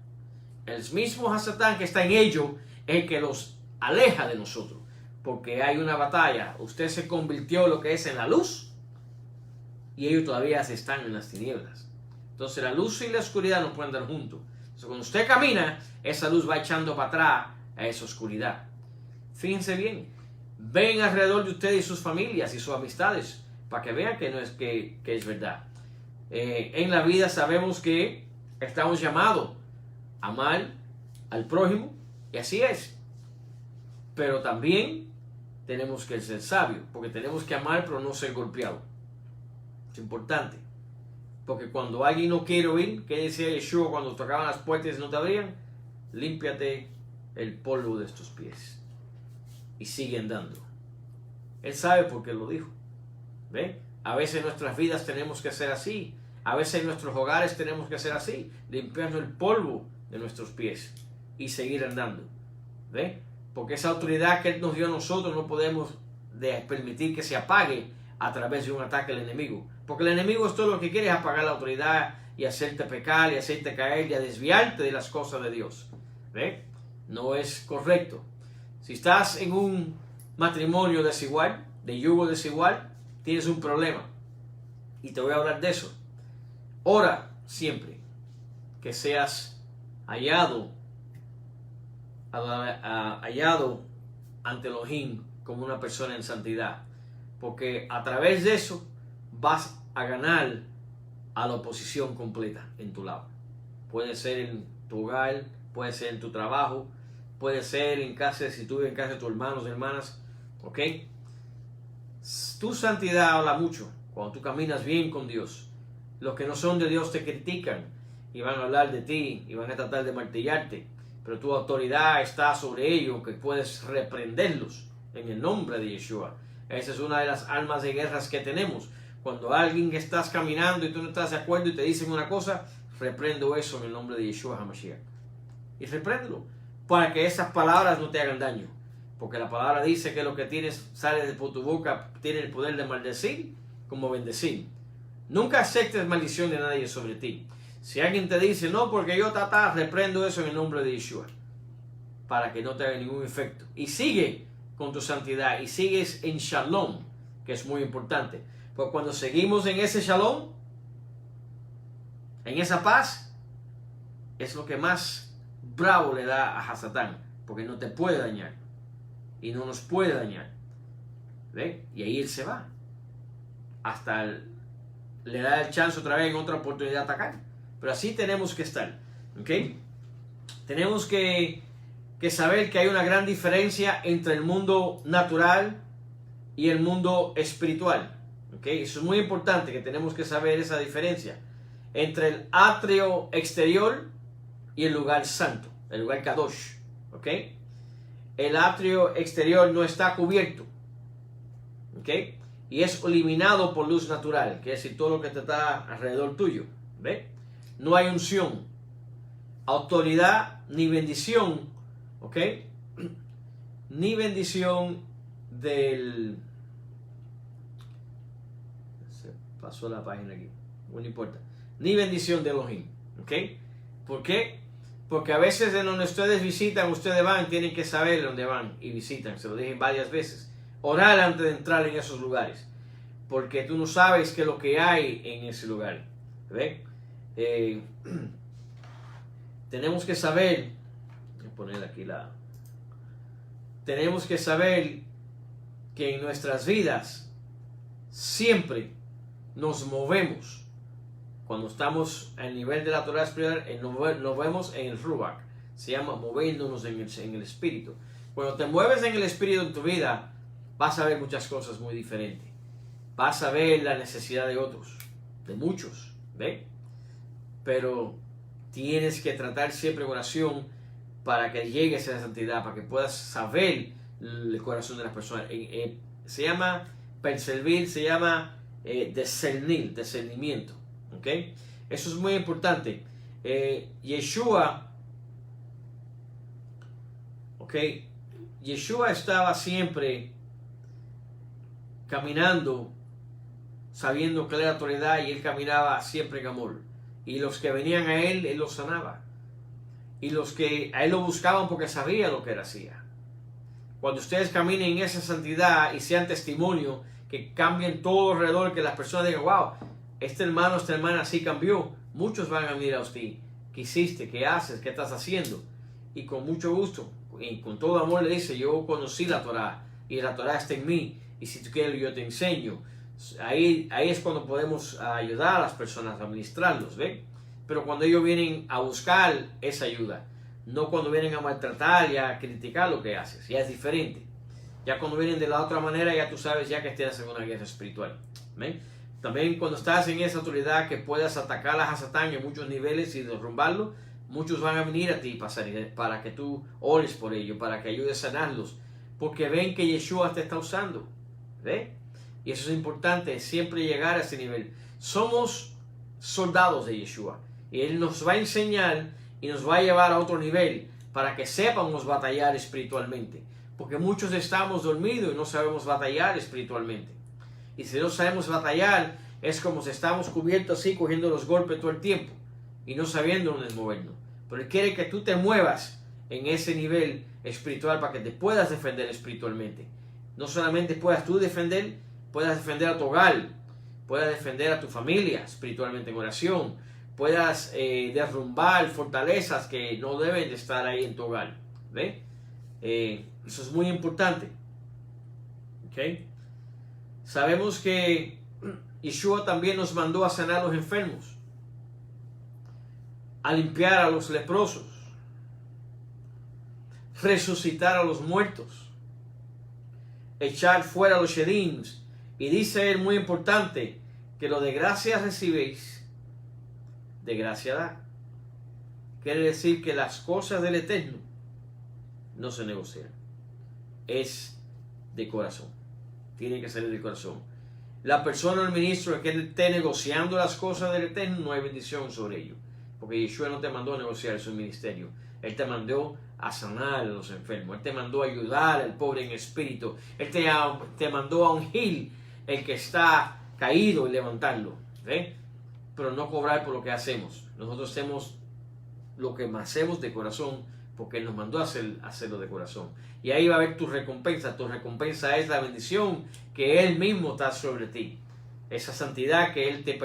El mismo Hasatán que está en ello es el que los aleja de nosotros, porque hay una batalla. Usted se convirtió en lo que es en la luz, y ellos todavía están en las tinieblas. Entonces la luz y la oscuridad no pueden andar juntos. Entonces, cuando usted camina, esa luz va echando para atrás a esa oscuridad. Fíjense bien, ven alrededor de ustedes y sus familias y sus amistades para que vean que no es que es verdad. En la vida sabemos que estamos llamados a amar al prójimo, y así es. Pero también tenemos que ser sabios, porque tenemos que amar pero no ser golpeados. Es importante. Porque cuando alguien no quiere oír, ¿qué decía Yeshua cuando tocaban las puertas y no te abrían? Límpiate el polvo de tus pies y sigue andando. Él sabe por qué lo dijo. ¿Ve? A veces en nuestras vidas tenemos que ser así. A veces en nuestros hogares tenemos que ser así. Limpiando el polvo de nuestros pies y seguir andando. ¿Ve? Porque esa autoridad que Él nos dio a nosotros no podemos permitir que se apague a través de un ataque del enemigo. Porque el enemigo es todo lo que quiere, es apagar la autoridad y hacerte pecar y hacerte caer y a desviarte de las cosas de Dios. ¿Ve? No es correcto. Si estás en un matrimonio desigual, de yugo desigual, tienes un problema. Y te voy a hablar de eso. Ora siempre que seas hallado ante Elohim como una persona en santidad, porque a través de eso vas a ganar a la oposición completa en tu lado. Puede ser en tu hogar, puede ser en tu trabajo, puede ser en casa, si tú vives en casa de tus hermanos y hermanas, ¿ok? Tu santidad habla mucho cuando tú caminas bien con Dios. Los que no son de Dios te critican y van a hablar de ti y van a tratar de martillarte, pero tu autoridad está sobre ellos, que puedes reprenderlos en el nombre de Yeshua. Esa es una de las armas de guerras que tenemos. Cuando alguien que estás caminando y tú no estás de acuerdo y te dicen una cosa, reprendo eso en el nombre de Yeshua HaMashiach. Y repréndelo, para que esas palabras no te hagan daño. Porque la palabra dice que lo que tienes sale de tu boca tiene el poder de maldecir como bendecir. Nunca aceptes maldición de nadie sobre ti. Si alguien te dice, no, porque yo reprendo eso en el nombre de Yeshua, para que no te haga ningún efecto. Y sigue con tu santidad y sigues en shalom, que es muy importante. Porque cuando seguimos en ese shalom, en esa paz, es lo que más bravo le da a Hasatán, porque no te puede dañar y no nos puede dañar. ¿Ve? Y ahí él se va hasta le da el chance otra vez en otra oportunidad de atacar. Pero así tenemos que estar, ¿ok? Tenemos que saber que hay una gran diferencia entre el mundo natural y el mundo espiritual, ¿ok? Eso es muy importante, que tenemos que saber esa diferencia entre el atrio exterior y el lugar santo, el lugar Kadosh, ¿ok? El atrio exterior no está cubierto, ¿ok? Y es iluminado por luz natural, que es decir, todo lo que te está alrededor tuyo, ¿ve? No hay unción, autoridad ni bendición, ¿ok? Ni bendición del... Se pasó la página aquí, no importa. Ni bendición de Elohim, ¿ok? ¿Por qué? Porque a veces en donde ustedes visitan, ustedes van, tienen que saber dónde van y visitan, se lo dije varias veces. Orar antes de entrar en esos lugares, porque tú no sabes qué es lo que hay en ese lugar, ¿ve? Tenemos que saber, voy a poner aquí tenemos que saber que en nuestras vidas siempre nos movemos. Cuando estamos al nivel de la Torah espiritual, nos vemos en el Ruach, se llama moviéndonos en el espíritu. Cuando te mueves en el espíritu en tu vida, vas a ver muchas cosas muy diferentes. Vas a ver la necesidad de otros, de muchos, ¿ve? Pero tienes que tratar siempre en oración para que llegues a la santidad, para que puedas saber el corazón de las personas. Se llama percibir, se llama discernimiento, ¿ok? Eso es muy importante. Yeshua, ¿ok? Yeshua estaba siempre caminando, sabiendo que él era autoridad, y él caminaba siempre en amor. Y los que venían a él los sanaba. Y los que a él lo buscaban porque sabía lo que él hacía. Cuando ustedes caminen en esa santidad y sean testimonio, que cambien todo alrededor, que las personas digan, wow, este hermano, esta hermana sí cambió, muchos van a venir a usted. ¿Qué hiciste? ¿Qué haces? ¿Qué estás haciendo? Y con mucho gusto y con todo amor le dice, yo conocí la Torah y la Torah está en mí, y si tú quieres yo te enseño. Ahí es cuando podemos ayudar a las personas, a ministrarlos, ¿ve? Pero cuando ellos vienen a buscar esa ayuda, no cuando vienen a maltratar y a criticar lo que haces, ya es diferente. Ya cuando vienen de la otra manera, ya tú sabes ya que estás en una guerra espiritual, ¿ven? También cuando estás en esa autoridad que puedas atacar a Satán en muchos niveles y derrumbarlo, muchos van a venir a ti para que tú ores por ellos, para que ayudes a sanarlos, porque ven que Yeshua te está usando, ¿ve? Y eso es importante, siempre llegar a ese nivel. Somos soldados de Yeshua. Y Él nos va a enseñar y nos va a llevar a otro nivel para que sepamos batallar espiritualmente. Porque muchos estamos dormidos y no sabemos batallar espiritualmente. Y si no sabemos batallar, es como si estamos cubiertos así, cogiendo los golpes todo el tiempo y no sabiendo dónde movernos. Pero Él quiere que tú te muevas en ese nivel espiritual para que te puedas defender espiritualmente. No solamente puedas tú defender, puedas defender a tu hogar, puedas defender a tu familia espiritualmente en oración, puedas derrumbar fortalezas que no deben de estar ahí en tu hogar. ¿Ve? Eso es muy importante. ¿Okay? Sabemos que Yeshua también nos mandó a sanar a los enfermos, a limpiar a los leprosos, resucitar a los muertos, echar fuera a los shedims. Y dice él, muy importante, que lo de gracia recibéis, de gracia da. Quiere decir que las cosas del Eterno no se negocian. Es de corazón. Tiene que salir de corazón. La persona, el ministro, que esté negociando las cosas del Eterno, no hay bendición sobre ello. Porque Yeshua no te mandó a negociar su ministerio. Él te mandó a sanar a los enfermos. Él te mandó a ayudar al pobre en espíritu. Él te mandó a ungir el que está caído y levantarlo. ¿Ve? Pero no cobrar por lo que hacemos. Nosotros hacemos lo que más hacemos de corazón, porque Él nos mandó a hacerlo de corazón. Y ahí va a haber tu recompensa. Tu recompensa es la bendición que Él mismo está sobre ti. Esa santidad que Él te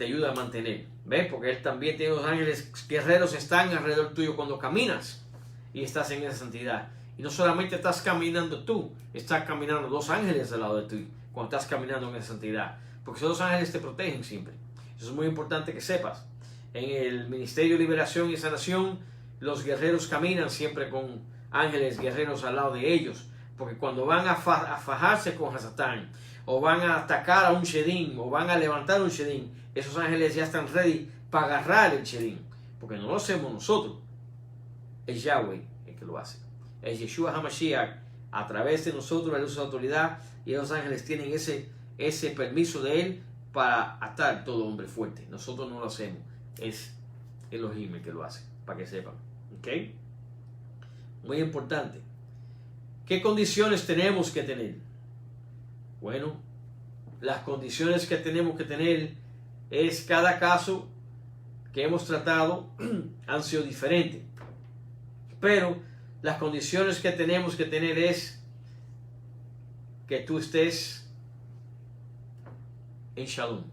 ayuda a mantener. ¿Ves? Porque Él también tiene los ángeles guerreros, están alrededor tuyo cuando caminas y estás en esa santidad. Y no solamente estás caminando tú, estás caminando dos ángeles al lado de ti cuando estás caminando en esa santidad. Porque esos dos ángeles te protegen siempre. Eso es muy importante que sepas. En el Ministerio de Liberación y Sanación, los guerreros caminan siempre con ángeles guerreros al lado de ellos. Porque cuando van a fajarse con Hasatán, o van a atacar a un Shedim, o van a levantar un Shedim, esos ángeles ya están ready para agarrar el Shedim. Porque no lo hacemos nosotros. Es Yahweh el que lo hace. Es Yeshua HaMashiach, a través de nosotros, la luz de la autoridad, y los ángeles tienen ese permiso de Él para atar todo hombre fuerte. Nosotros no lo hacemos. Es Elohim el que lo hace, para que sepan. ¿Ok? Muy importante. ¿Qué condiciones tenemos que tener? Bueno, las condiciones que tenemos que tener es cada caso que hemos tratado han sido diferentes. Pero las condiciones que tenemos que tener es que tú estés en Shalom.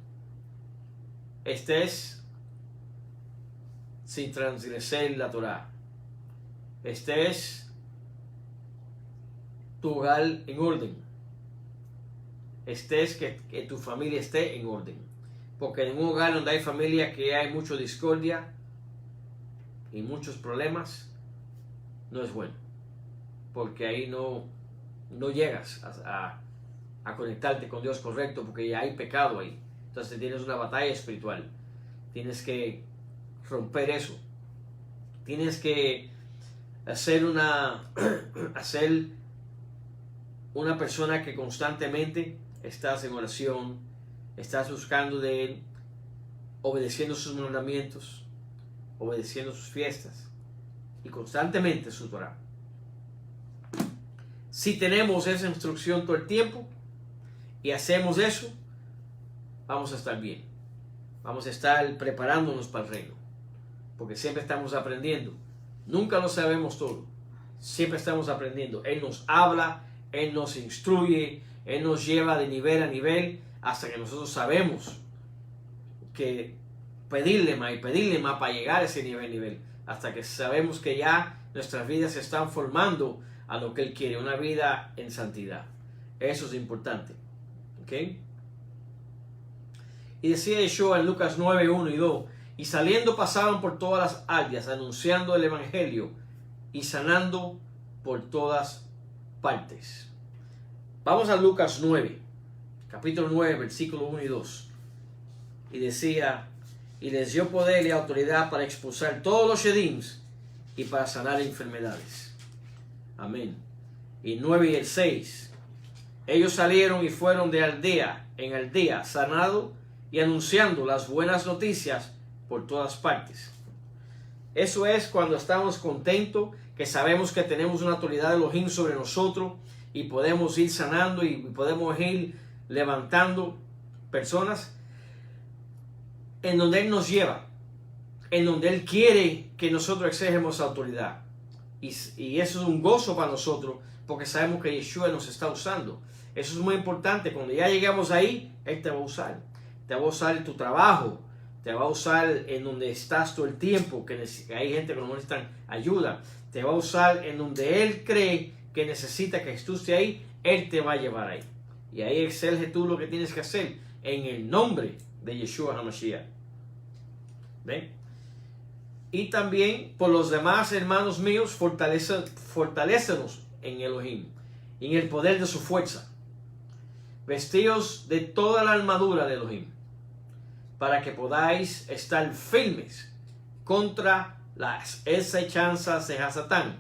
Estés sin transgredir la Torah. Estés tu hogar en orden. Estés que tu familia esté en orden. Porque en un hogar donde hay familia que hay mucha discordia y muchos problemas, no es bueno. Porque ahí no llegas a conectarte con Dios correcto, porque ya hay pecado ahí. Entonces tienes una batalla espiritual. Tienes que romper eso. Tienes que ser una persona que constantemente estás en oración, estás buscando de Él, obedeciendo sus mandamientos, obedeciendo sus fiestas y constantemente su Torah. Si tenemos esa instrucción todo el tiempo y hacemos eso, vamos a estar bien. Vamos a estar preparándonos para el reino. Porque siempre estamos aprendiendo. Nunca lo sabemos todo. Siempre estamos aprendiendo. Él nos habla, Él nos instruye, Él nos lleva de nivel a nivel hasta que nosotros sabemos que pedirle más para llegar a ese nivel. Hasta que sabemos que ya nuestras vidas se están formando a lo que Él quiere, una vida en santidad. Eso es importante. ¿Ok? Y decía Yeshua en Lucas 9, 1 y 2, y saliendo pasaban por todas las aldeas, anunciando el Evangelio y sanando por todas partes. Vamos a Lucas 9, capítulo 9, versículo 1 y 2. Y decía, y les dio poder y autoridad para expulsar todos los shedims y para sanar enfermedades. Amén. Y 9 y el 6. Ellos salieron y fueron de aldea en aldea, sanando y anunciando las buenas noticias por todas partes. Eso es cuando estamos contentos, que sabemos que tenemos una autoridad de Elohim sobre nosotros y podemos ir sanando y podemos ir levantando personas en donde Él nos lleva, en donde Él quiere que nosotros exercemos autoridad. Y eso es un gozo para nosotros, porque sabemos que Yeshua nos está usando. Eso es muy importante. Cuando ya llegamos ahí, Él te va a usar. Te va a usar en tu trabajo, te va a usar en donde estás todo el tiempo, que hay gente que no necesita ayuda. Te va a usar en donde Él cree que necesita que estés ahí, Él te va a llevar ahí. Y ahí excelge tú lo que tienes que hacer en el nombre de Yeshua HaMashiach. ¿Ven? Y también por los demás hermanos míos, fortalécenos en Elohim, en el poder de su fuerza. Vestidos de toda la armadura de Elohim, para que podáis estar firmes contra las acechanzas de Hasatán,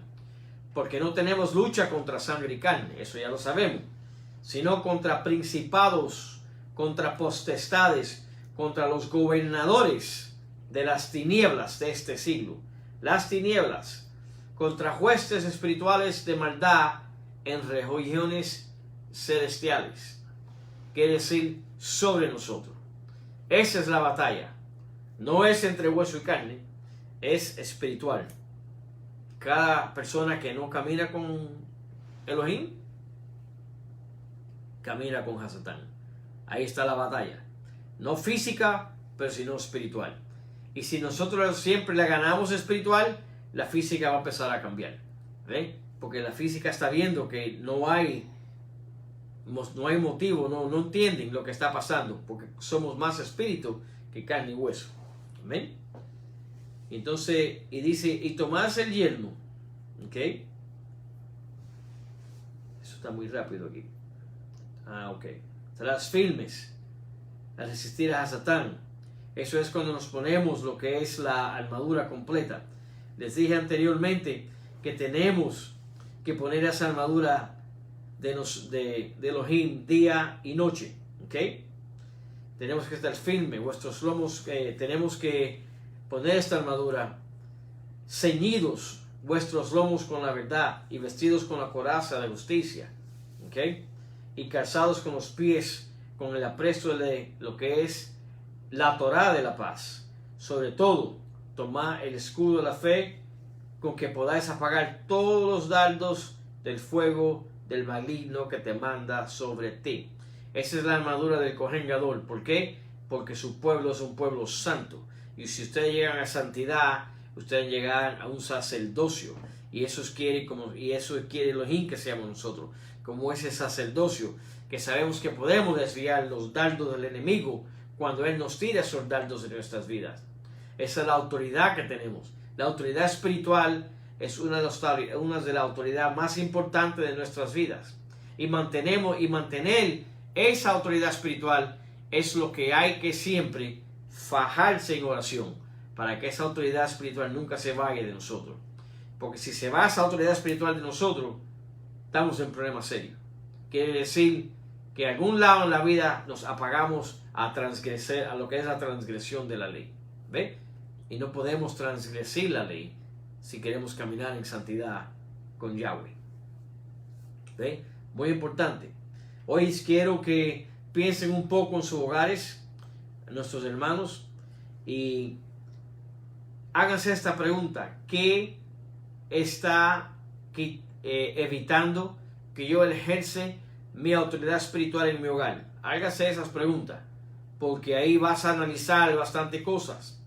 porque no tenemos lucha contra sangre y carne, eso ya lo sabemos, sino contra principados, contra potestades, contra los gobernadores de las tinieblas de este siglo, las tinieblas, contra huestes espirituales de maldad en regiones celestiales, quiere decir sobre nosotros. Esa es la batalla, no es entre hueso y carne, es espiritual. Cada persona que no camina con Elohim, camina con Hasatán. Ahí está la batalla, no física, pero sino espiritual. Y si nosotros siempre le ganamos espiritual, la física va a empezar a cambiar. ¿Ven? Porque la física está viendo que no hay motivo, no entienden lo que está pasando, porque somos más espíritu que carne y hueso. ¿Ven? Entonces, y dice, y tomás el yelmo. ¿Ok? Eso está muy rápido aquí. Ok. Estarás firmes a resistir a Satán. Eso es cuando nos ponemos lo que es la armadura completa. Les dije anteriormente que tenemos que poner esa armadura de Elohim día y noche. ¿Ok? Tenemos que estar firmes. Vuestros lomos, tenemos que poner esta armadura, ceñidos vuestros lomos con la verdad y vestidos con la coraza de justicia. ¿Ok? Y calzados con los pies con el apresto de lo que es la Torá de la paz. Sobre todo, tomad el escudo de la fe, con que podáis apagar todos los dardos del fuego del maligno que te manda sobre ti. Esa es la armadura del Cohen Gadol. ¿Por qué? Porque su pueblo es un pueblo santo. Y si ustedes llegan a santidad, ustedes llegan a un sacerdocio. Y eso quiere Elohim que seamos nosotros. Como ese sacerdocio, que sabemos que podemos desviar los dardos del enemigo cuando Él nos tira esos dardos de nuestras vidas. Esa es la autoridad que tenemos. La autoridad espiritual es una de las autoridades más importantes de nuestras vidas. Y mantener esa autoridad espiritual es lo que hay que siempre fajarse en oración, para que esa autoridad espiritual nunca se vaya de nosotros. Porque si se va esa autoridad espiritual de nosotros, estamos en problemas serios. Quiere decir que en algún lado en la vida nos apagamos a transgredir a lo que es la transgresión de la ley. ¿Ve? Y no podemos transgredir la ley si queremos caminar en santidad con Yahweh. ¿Ve? Muy importante. Hoy quiero que piensen un poco en sus hogares, nuestros hermanos, y háganse esta pregunta: ¿qué está evitando que yo ejerce mi autoridad espiritual en mi hogar? Hágase esas preguntas, porque ahí vas a analizar bastante cosas.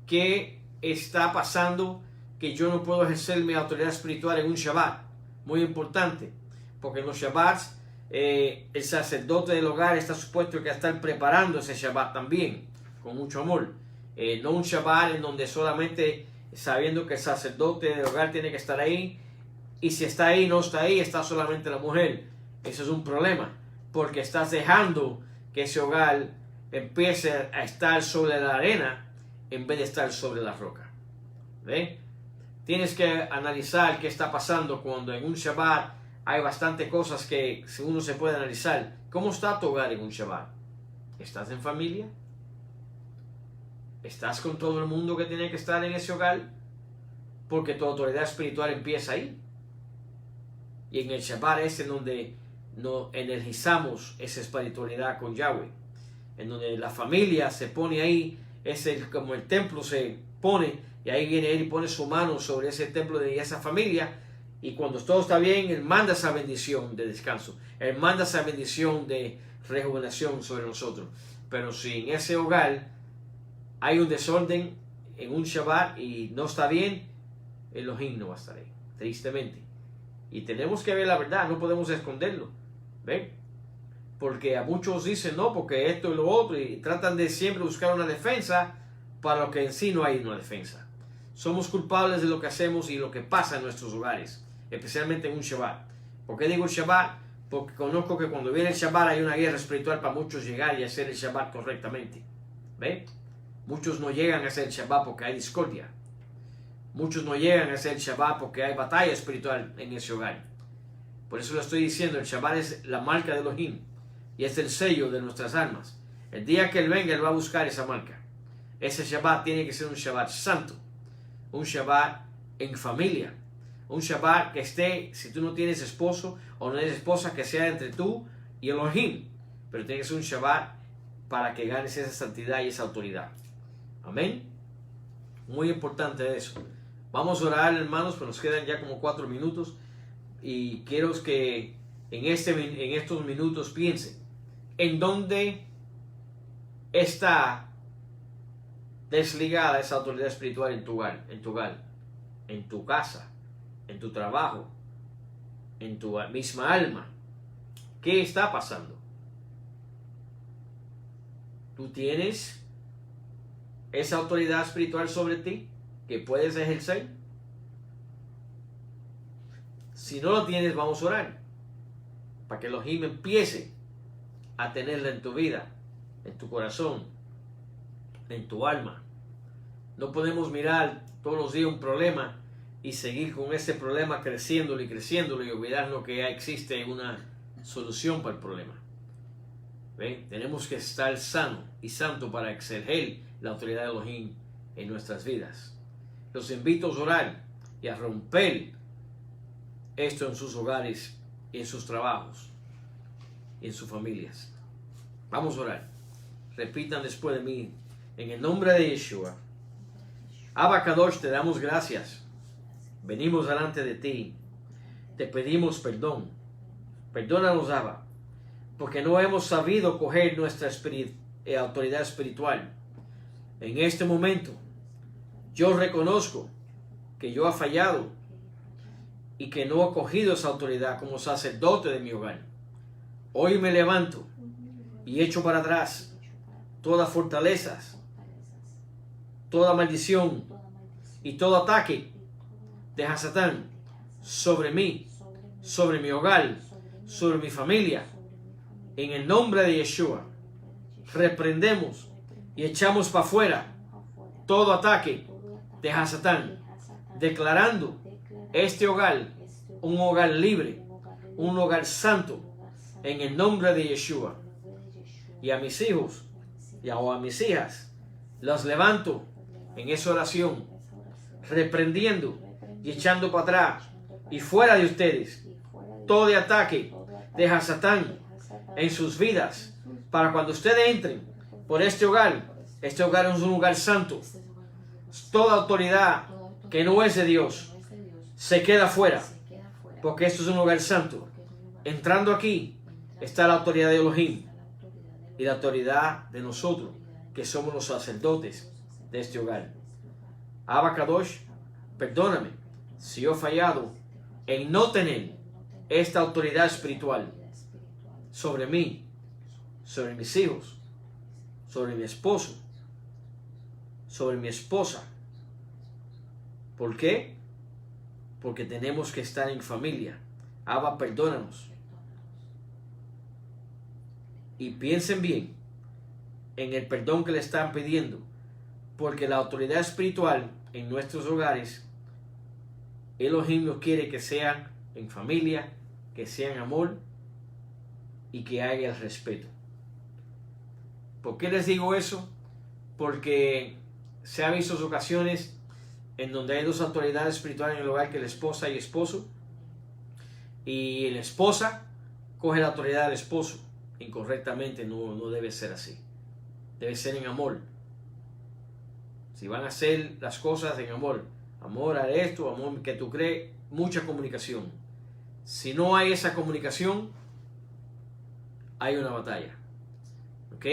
¿Qué está pasando que yo no puedo ejercer mi autoridad espiritual en un Shabbat? Muy importante, porque en los Shabbats el sacerdote del hogar está supuesto que estar preparando ese Shabbat también, con mucho amor. No un Shabbat en donde solamente sabiendo que el sacerdote del hogar tiene que estar ahí, y si está ahí, no está ahí, está solamente la mujer. Eso es un problema, porque estás dejando que ese hogar empiece a estar sobre la arena en vez de estar sobre la roca. ¿Ve? Tienes que analizar qué está pasando cuando en un Shabbat hay bastantes cosas que uno se puede analizar. ¿Cómo está tu hogar en un Shabbat? ¿Estás en familia? ¿Estás con todo el mundo que tiene que estar en ese hogar? Porque tu autoridad espiritual empieza ahí. Y en el Shabbat es en donde nos energizamos esa espiritualidad con Yahweh. En donde la familia se pone ahí, como el templo se pone, y ahí viene él y pone su mano sobre ese templo de esa familia. Y cuando todo está bien, él manda esa bendición de descanso. Él manda esa bendición de rejuvenación sobre nosotros. Pero si en ese hogar hay un desorden en un Shabbat y no está bien, Elohim no va a estar ahí, tristemente. Y tenemos que ver la verdad, no podemos esconderlo. ¿Ven? Porque a muchos dicen no, porque esto y lo otro, y tratan de siempre buscar una defensa para lo que en sí no hay una defensa. Somos culpables de lo que hacemos y lo que pasa en nuestros hogares, especialmente en un Shabbat. ¿Por qué digo Shabbat? Porque conozco que cuando viene el Shabbat hay una guerra espiritual para muchos llegar y hacer el Shabbat correctamente. ¿Ven? Muchos no llegan a hacer el Shabbat porque hay discordia. Muchos no llegan a hacer el Shabbat porque hay batalla espiritual en ese hogar. Por eso lo estoy diciendo, el Shabbat es la marca de Elohim y es el sello de nuestras almas. El día que Él venga, Él va a buscar esa marca. Ese Shabbat tiene que ser un Shabbat santo, un Shabbat en familia, un Shabbat que esté, si tú no tienes esposo o no eres esposa, que sea entre tú y Elohim. Pero tiene que ser un Shabbat para que ganes esa santidad y esa autoridad. Amén. Muy importante eso. Vamos a orar, hermanos, pero nos quedan ya como 4 minutos. Y quiero que en estos minutos piensen en dónde está desligada esa autoridad espiritual en tu hogar, en tu casa, en tu trabajo, en tu misma alma. ¿Qué está pasando? ¿Tú tienes esa autoridad espiritual sobre ti que puedes ejercer? Si no lo tienes, vamos a orar para que Elohim empiece a tenerla en tu vida, en tu corazón, en tu alma. No podemos mirar todos los días un problema y seguir con ese problema creciéndolo y olvidarnos que ya existe una solución para el problema. ¿Ven? Tenemos que estar sano y santo para ejercer la autoridad de Elohim en nuestras vidas. Los invito a orar y a romper esto en sus hogares, en sus trabajos, en sus familias. Vamos a orar. Repitan después de mí. En el nombre de Yeshua. Abba Kadosh, te damos gracias. Venimos delante de ti. Te pedimos perdón. Perdónanos, Abba, porque no hemos sabido coger nuestra autoridad espiritual. En este momento, yo reconozco que yo he fallado y que no he cogido esa autoridad como sacerdote de mi hogar. Hoy me levanto y echo para atrás todas fortalezas, toda maldición y todo ataque de Hasatán sobre mí, sobre mi hogar, sobre mi familia. En el nombre de Yeshua, reprendemos y echamos para afuera todo ataque de Hasatán, declarando este hogar un hogar libre, un hogar santo, en el nombre de Yeshua. Y a mis hijos y a mis hijas los levanto en esa oración, reprendiendo y echando para atrás y fuera de ustedes todo ataque de Hasatán en sus vidas, para cuando ustedes entren por este hogar es un lugar santo. Toda autoridad que no es de Dios se queda fuera, porque esto es un lugar santo. Entrando aquí está la autoridad de Elohim y la autoridad de nosotros, que somos los sacerdotes de este hogar. Abba Kadosh, perdóname si yo he fallado en no tener esta autoridad espiritual sobre mí, sobre mis hijos, sobre mi esposo, sobre mi esposa. ¿Por qué? Porque tenemos que estar en familia. Abba, perdónanos. Y piensen bien en el perdón que le están pidiendo, porque la autoridad espiritual en nuestros hogares, Elohim nos quiere que sean en familia, que sea en amor y que haya el respeto. ¿Por qué les digo eso? Porque se ha visto ocasiones en donde hay dos autoridades espirituales en el hogar, que la esposa y esposo, y la esposa coge la autoridad del esposo incorrectamente. No debe ser así, debe ser en amor. Si van a hacer las cosas en amor, amor a esto, amor que tú crees, mucha comunicación. Si no hay esa comunicación, hay una batalla, ¿ok?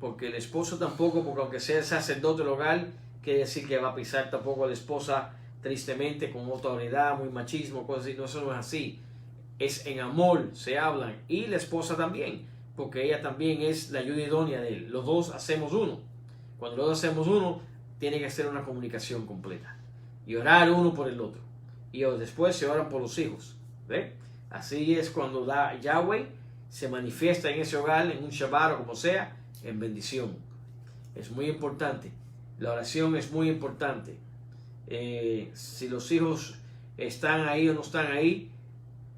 Porque el esposo tampoco, porque aunque sea el sacerdote del hogar, quiere decir que va a pisar tampoco a la esposa tristemente con autoridad, muy machismo, cosas así. No, eso no es así. Es en amor, se hablan. Y la esposa también, porque ella también es la ayuda idónea de él. Los dos hacemos uno. Cuando los dos hacemos uno, tiene que ser una comunicación completa. Y orar uno por el otro. Y después se oran por los hijos. ¿Ve? Así es cuando Yahweh se manifiesta en ese hogar, en un Shabbat o como sea, en bendición. Es muy importante. La oración es muy importante. Si los hijos están ahí o no están ahí,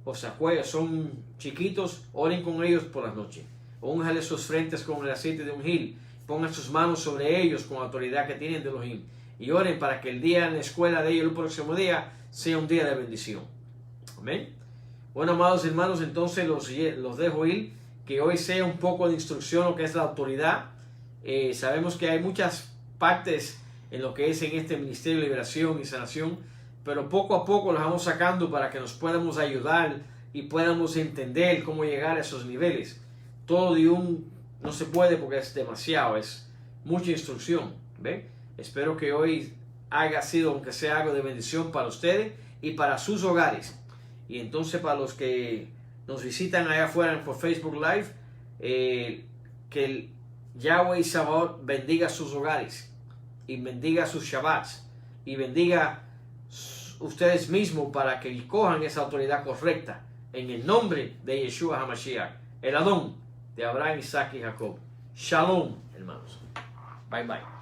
o se acuerdan, son chiquitos, oren con ellos por las noches. Únjale sus frentes con el aceite de ungir. Pongan sus manos sobre ellos con la autoridad que tienen de Elohim. Y oren para que el día en la escuela de ellos, el próximo día, sea un día de bendición. Amén. Bueno, amados hermanos, entonces los dejo ir. Que hoy sea un poco de instrucción lo que es la autoridad. Sabemos que hay muchas partes en lo que es en este ministerio de liberación y sanación, pero poco a poco las vamos sacando para que nos podamos ayudar y podamos entender cómo llegar a esos niveles. Todo de no se puede porque es demasiado, es mucha instrucción. ¿Ve? Espero que hoy haya sido, aunque sea algo de bendición para ustedes y para sus hogares. Y entonces para los que nos visitan allá afuera por Facebook Live, que el Yahweh Sabaoth bendiga sus hogares y bendiga sus Shabbats y bendiga ustedes mismos para que cojan esa autoridad correcta en el nombre de Yeshua HaMashiach, el Adón de Abraham, Isaac y Jacob. Shalom, hermanos. Bye bye.